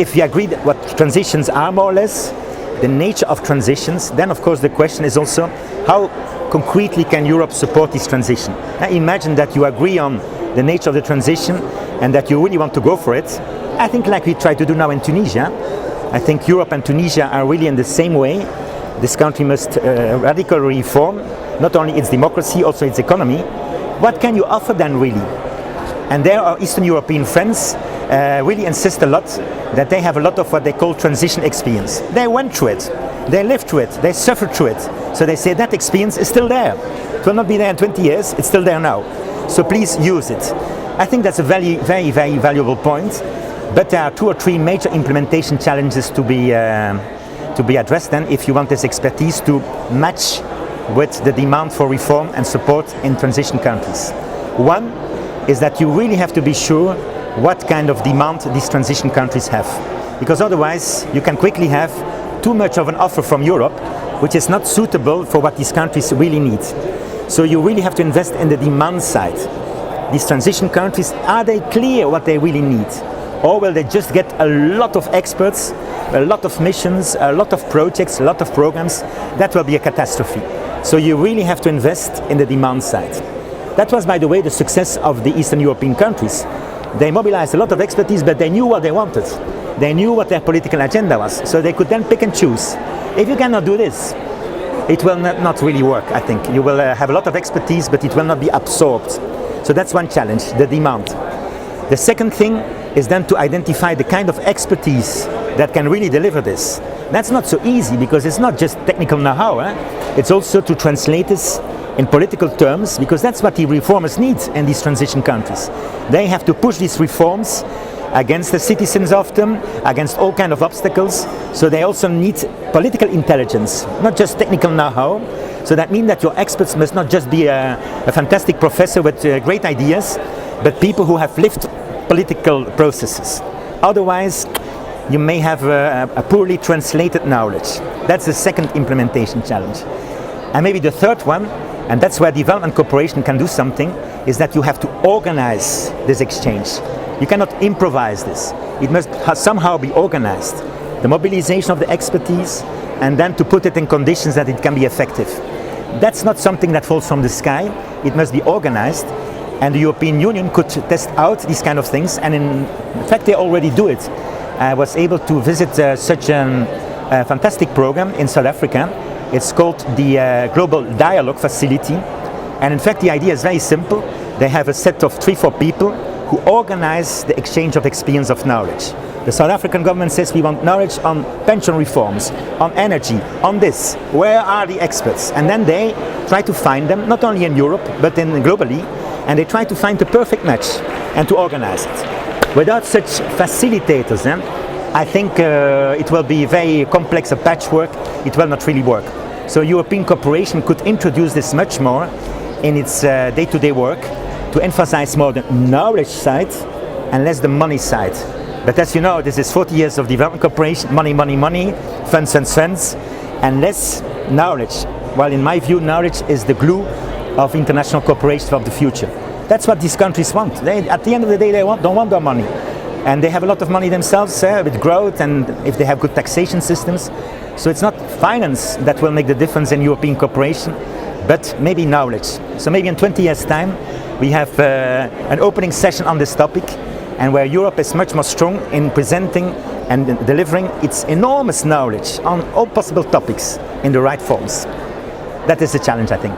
if we agree that what transitions are more or less, the nature of transitions, then of course the question is also how concretely can Europe support this transition? Now imagine that you agree on the nature of the transition and that you really want to go for it. I think like we try to do now in Tunisia. I think Europe and Tunisia are really in the same way. This country must radically reform, not only its democracy, also its economy. What can you offer then really? And there our Eastern European friends really insist a lot that they have a lot of what they call transition experience. They went through it, they lived through it, they suffered through it. So they say that experience is still there. It will not be there in 20 years, it's still there now. So please use it. I think that's a very, very, very valuable point. But there are 2 or 3 major implementation challenges to be addressed then if you want this expertise to match with the demand for reform and support in transition countries. One is that you really have to be sure what kind of demand these transition countries have. Because otherwise you can quickly have too much of an offer from Europe which is not suitable for what these countries really need. So you really have to invest in the demand side. These transition countries, are they clear what they really need? Or will they just get a lot of experts, a lot of missions, a lot of projects, a lot of programs? That will be a catastrophe. So you really have to invest in the demand side. That was, by the way, the success of the Eastern European countries. They mobilized a lot of expertise, but they knew what they wanted. They knew what their political agenda was, so they could then pick and choose. If you cannot do this, it will not really work, I think. You will have a lot of expertise, but it will not be absorbed. So that's one challenge, the demand. The second thing is then to identify the kind of expertise that can really deliver this. That's not so easy because it's not just technical know-how, it's also to translate this in political terms, because that's what the reformers need in these transition countries. They have to push these reforms against the citizens of them, against all kinds of obstacles, so they also need political intelligence, not just technical know-how. So that means that your experts must not just be a fantastic professor with great ideas, but people who have lived political processes. Otherwise, you may have a poorly translated knowledge. That's the second implementation challenge. And maybe the third one, and that's where development cooperation can do something, is that you have to organize this exchange. You cannot improvise this. It must somehow be organized. The mobilization of the expertise, and then to put it in conditions that it can be effective. That's not something that falls from the sky. It must be organized. And the European Union could test out these kind of things, and in fact they already do it. I was able to visit such a fantastic program in South Africa. It's called the Global Dialogue Facility, and in fact the idea is very simple. They have a set of 3-4 people who organize the exchange of experience of knowledge. The South African government says we want knowledge on pension reforms, on energy, on this. Where are the experts? And then they try to find them, not only in Europe, but globally, and they try to find the perfect match and to organize it. Without such facilitators, I think it will be very complex, a patchwork. It will not really work. So European cooperation could introduce this much more in its day-to-day work to emphasize more the knowledge side and less the money side. But as you know, this is 40 years of development cooperation, money, money, money, funds, and less knowledge. While in my view, knowledge is the glue of international cooperation of the future. That's what these countries want. At the end of the day, they don't want their money. And they have a lot of money themselves with growth, and if they have good taxation systems. So it's not finance that will make the difference in European cooperation, but maybe knowledge. So maybe in 20 years' time, we have an opening session on this topic, and where Europe is much more strong in presenting and delivering its enormous knowledge on all possible topics in the right forms. That is the challenge, I think.